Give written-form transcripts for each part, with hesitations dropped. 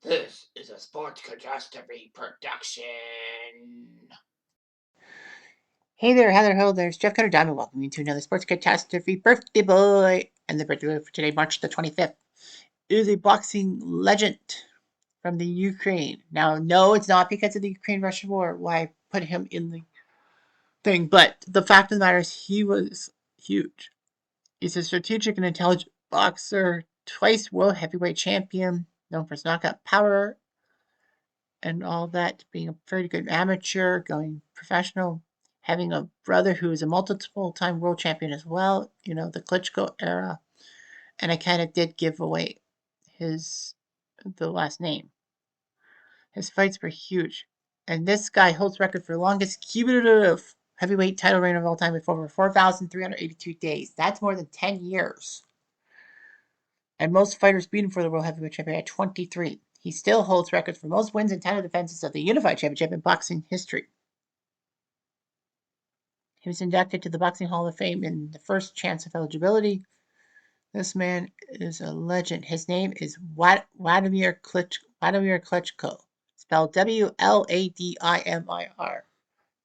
This is a Sports Catastrophe production. Hey there, Heather Hill. There's Jeff Cutter Diamond. Welcome you to another Sports Catastrophe birthday boy. And the birthday boy for today, March the 25th, is a boxing legend from the Ukraine. Now, no, it's not because of the Ukraine-Russia war why I put him in the thing, but the fact of the matter is he was huge. He's a strategic and intelligent boxer, twice world heavyweight champion, known for his knockout power and all that, being a very good amateur, going professional, having a brother who is a multiple time world champion as well, the Klitschko era. And I kind of did give away the last name. His fights were huge. And this guy holds record for longest cumulative heavyweight title reign of all time with over 4,382 days. That's more than 10 years. And most fighters beaten for the World Heavyweight Championship at 23. He still holds records for most wins and title defenses of the Unified Championship in boxing history. He was inducted to the Boxing Hall of Fame in the first chance of eligibility. This man is a legend. His name is Wladimir Klitschko, spelled Wladimir.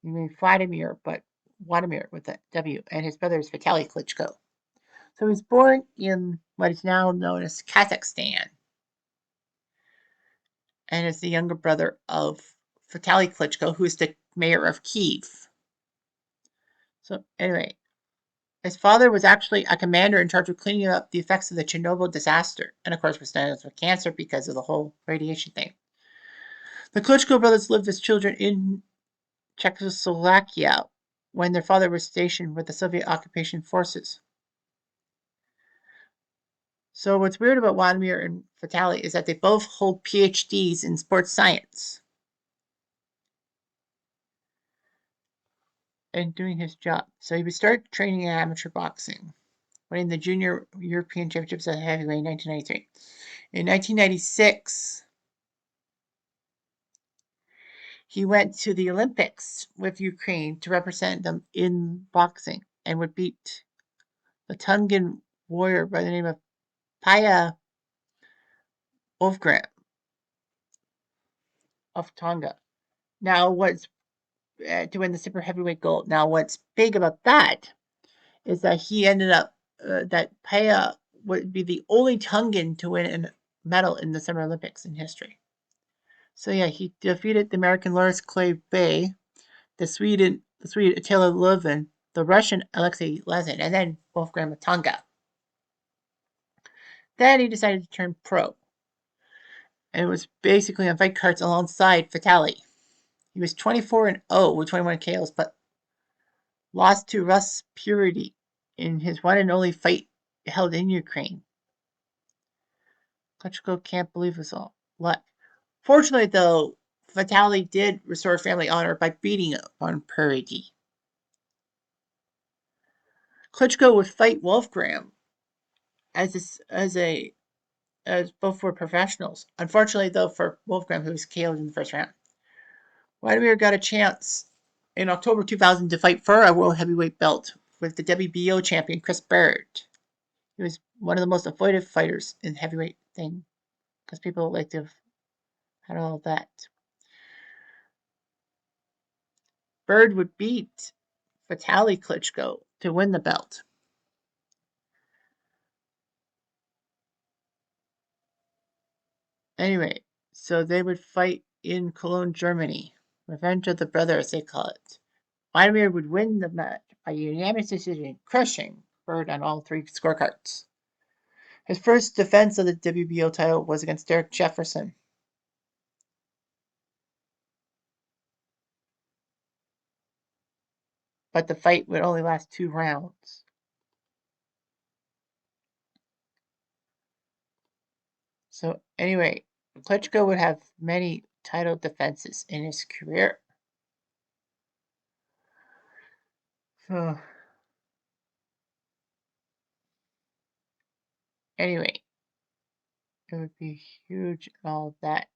You mean Vladimir, but Wladimir with a W. And his brother is Vitaly Klitschko. So he was born in what is now known as Kazakhstan, and is the younger brother of Vitaly Klitschko, who is the mayor of Kiev. So anyway, his father was actually a commander in charge of cleaning up the effects of the Chernobyl disaster, and of course was diagnosed with cancer because of the whole radiation thing. The Klitschko brothers lived as children in Czechoslovakia when their father was stationed with the Soviet occupation forces. So what's weird about Wladimir and Vitaly is that they both hold PhDs in sports science and doing his job. So he would start training in amateur boxing, winning the Junior European Championships at heavyweight in 1993. In 1996, he went to the Olympics with Ukraine to represent them in boxing and would beat the Tungan warrior by the name of Paya Wolfgram of Tonga. Now, what's to win the super heavyweight gold? Now, what's big about that is that he ended up that Paya would be the only Tungan to win a medal in the Summer Olympics in history. So yeah, he defeated the American Lawrence Clay Bay, the Swede Attila Levin, the Russian Alexei Lazin, and then Wolfgang Tonga. Then he decided to turn pro, and it was basically on fight cards alongside Vitaly. He was 24-0 with 21 KOs, but lost to Russ Purity in his one and only fight held in Ukraine. Klitschko can't believe his all luck. Fortunately, though, Vitaly did restore family honor by beating on Purity. Klitschko would fight Wolfgram as both were professionals. Unfortunately, though, for Wolfgram, who was KO'd in the first round, Wladimir got a chance in October 2000 to fight for a world heavyweight belt with the WBO champion Chris Bird. He was one of the most avoided fighters in heavyweight thing because people like to have had all that. Bird would beat Vitaly Klitschko to win the belt. Anyway, so they would fight in Cologne, Germany. Revenge of the Brother, as they call it. Wladimir would win the match by unanimous decision, crushing Bird on all three scorecards. His first defense of the WBO title was against Derek Jefferson. But the fight would only last 2 rounds. So anyway, Klitschko would have many title defenses in his career. So anyway, it would be huge and all that.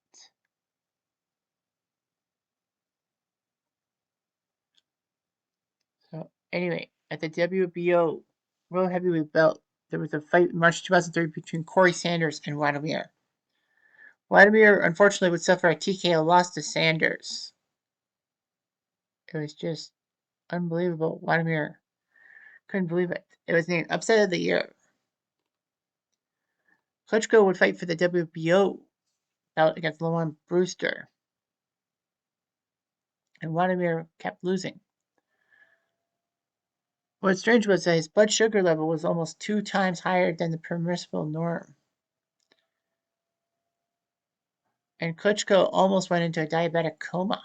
So anyway, at the WBO World Heavyweight Belt, there was a fight in March 2003 between Corey Sanders and Wladimir. Wladimir, unfortunately, would suffer a TKO loss to Sanders. It was just unbelievable. Wladimir couldn't believe it. It was named Upset of the Year. Klitschko would fight for the WBO belt against Lamont Brewster, and Wladimir kept losing. What's strange was that his blood sugar level was almost 2 times higher than the permissible norm. And Klitschko almost went into a diabetic coma.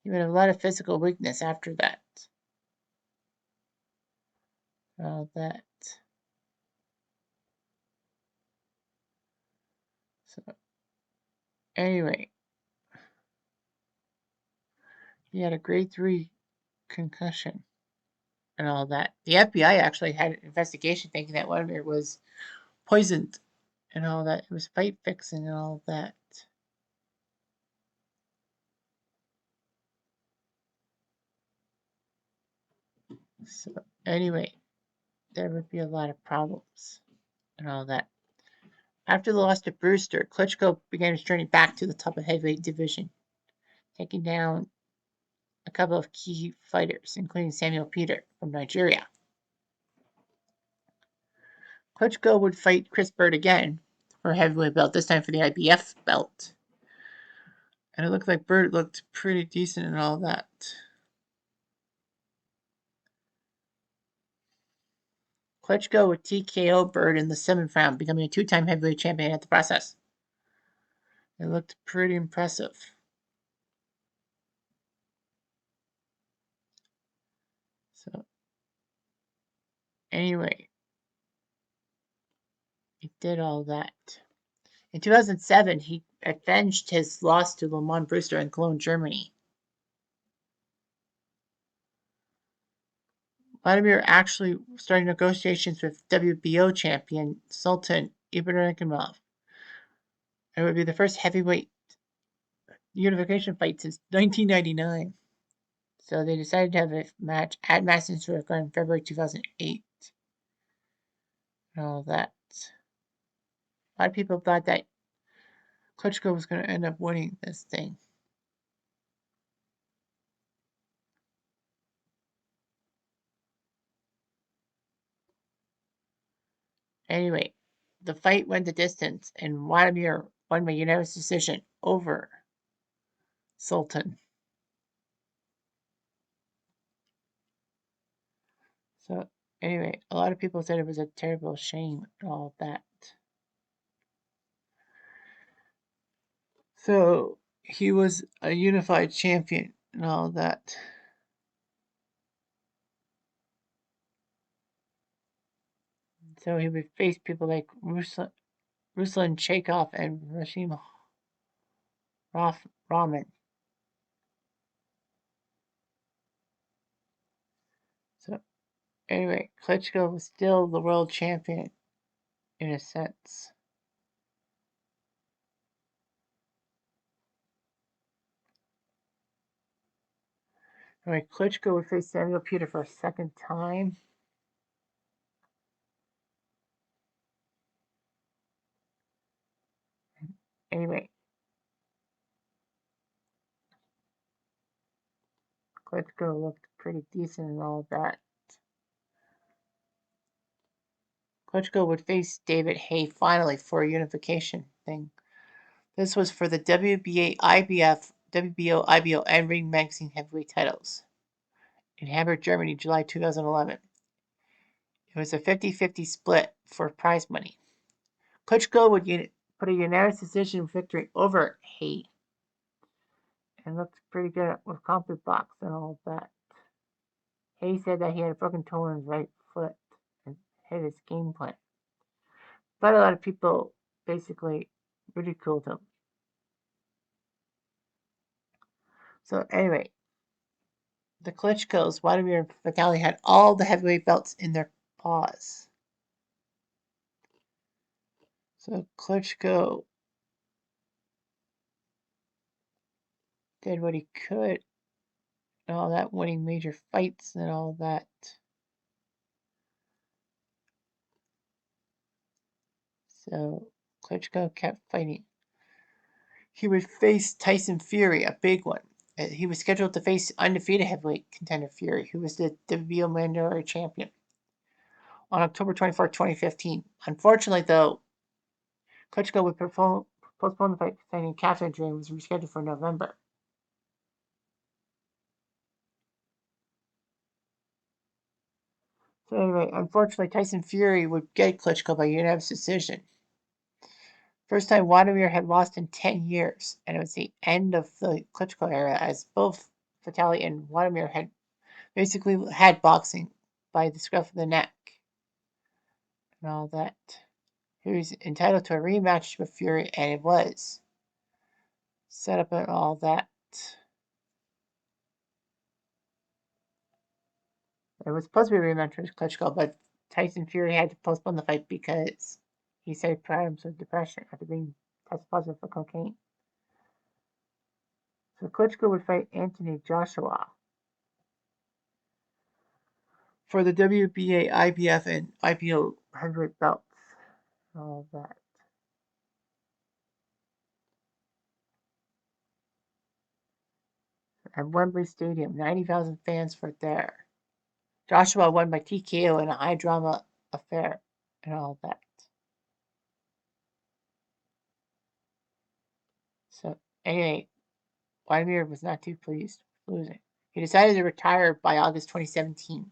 He would have a lot of physical weakness after that. All that. So, anyway, he had a grade 3 concussion and all that. The FBI actually had an investigation thinking that Wladimir was poisoned and all that. It was fight fixing and all that. So, anyway, there would be a lot of problems and all that. After the loss to Brewster, Klitschko began his journey back to the top of the heavyweight division, taking down a couple of key fighters, including Samuel Peter from Nigeria. Klitschko would fight Chris Bird again for a heavyweight belt, this time for the IBF belt. And it looked like Bird looked pretty decent and all that. Klitschko would TKO Bird in the 7th round, becoming a 2-time heavyweight champion at the process. It looked pretty impressive. So, anyway, he did all that. In 2007, he avenged his loss to Lamont Brewster in Cologne, Germany. Wladimir actually started negotiations with WBO champion Sultan Ibragimov. It would be the first heavyweight unification fight since 1999. So they decided to have a match at Madison Square Garden in February 2008. And all that. A lot of people thought that Klitschko was going to end up winning this thing. Anyway, the fight went the distance, and Wladimir won by unanimous decision over Sultan. So, anyway, a lot of people said it was a terrible shame and all that. So, he was a unified champion and all that. So, he would face people like Ruslan Chekhov and Rashim Rahman. So, anyway, Klitschko was still the world champion in a sense. Anyway, Klitschko would face Samuel Peter for a second time. Anyway, Klitschko looked pretty decent and all that. Klitschko would face David Haye finally for a unification thing. This was for the WBA, IBF, WBO, IBO, and Ring Magazine heavyweight titles in Hamburg, Germany, July 2011. It was a 50-50 split for prize money. Klitschko would put a unanimous decision victory over Haye and looked pretty good with comfort box and all that. Haye said that he had a broken toe in his right foot and hit his game plan. But a lot of people basically ridiculed him. So anyway, the Klitschkos, Wladimir and Vitaly had all the heavyweight belts in their paws. So Klitschko did what he could and all that, winning major fights and all that. So Klitschko kept fighting. He would face Tyson Fury, a big one. He was scheduled to face undefeated heavyweight contender Fury, who was the WBO mandatory champion, on October 24, 2015. Unfortunately, though, Klitschko would postpone the fight, citing a calf injury, and was rescheduled for November. So anyway, unfortunately, Tyson Fury would get Klitschko by unanimous decision. First time Wladimir had lost in 10 years, and it was the end of the Klitschko era, as both Vitaly and Wladimir had basically had boxing by the scruff of the neck and all that. He was entitled to a rematch with Fury, and it was set up and all that. It was supposed to be a rematch with Klitschko, but Tyson Fury had to postpone the fight because he said problems with depression after being tested positive for cocaine. So Klitschko would fight Anthony Joshua for the WBA, IBF, and IPO heavyweight belts. All that. At Wembley Stadium, 90,000 fans were there. Joshua won by TKO in a high drama affair and all that. So, anyway, Wladimir was not too pleased with losing. He decided to retire by August 2017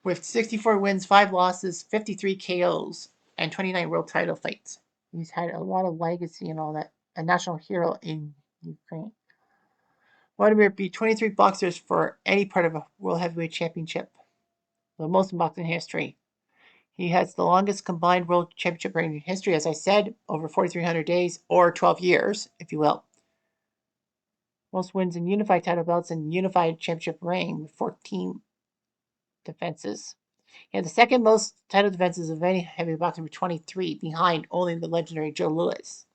with 64 wins, 5 losses, 53 KOs, and 29 world title fights. He's had a lot of legacy and all that. A national hero in Ukraine. Wladimir beat 23 boxers for any part of a World Heavyweight Championship, the most in boxing history. He has the longest combined World Championship reign in history, as I said, over 4,300 days, or 12 years, if you will. Most wins in unified title belts and unified championship reign with 14 defenses. He had the second most title defenses of any heavyweight boxer with 23, behind only the legendary Joe Louis.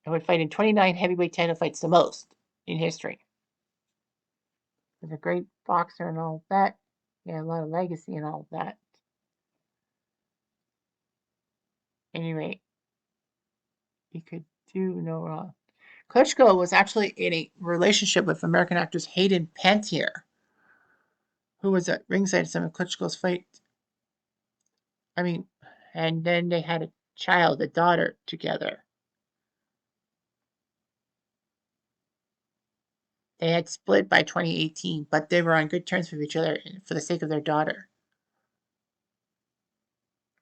And would fight in 29 heavyweight title fights, the most in history. He's a great boxer and all that. He had a lot of legacy and all that. Anyway, he could do no wrong. Klitschko was actually in a relationship with American actress Hayden Panettiere, who was at ringside at some of Klitschko's fight. And then they had a child, a daughter, together. They had split by 2018, but they were on good terms with each other for the sake of their daughter.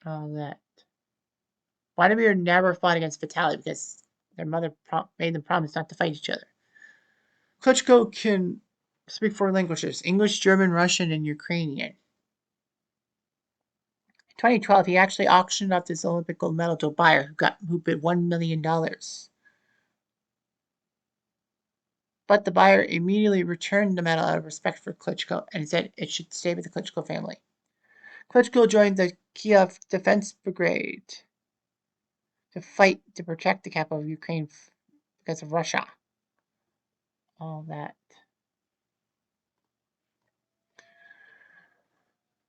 All that. Wladimir never fought against Vitaly because their mother made them promise not to fight each other. Klitschko can speak 4 languages: English, German, Russian, and Ukrainian. In 2012, he actually auctioned off this Olympic gold medal to a buyer who bid $1 million. But the buyer immediately returned the medal out of respect for Klitschko and said it should stay with the Klitschko family. Klitschko joined the Kiev Defense Brigade to fight to protect the capital of Ukraine because of Russia. All that.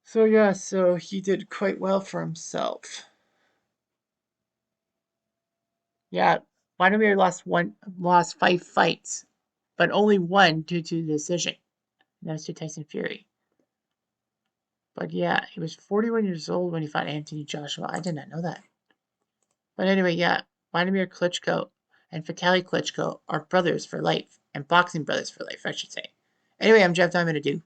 So he did quite well for himself. Yeah, Wladimir lost 5 fights, but only one due to the decision. And that was to Tyson Fury. But yeah, he was 41 years old when he fought Anthony Joshua. I did not know that. But anyway, yeah, Wladimir Klitschko and Vitaly Klitschko are brothers for life, and boxing brothers for life, I should say. Anyway, I'm Jeff Diamond. Adieu.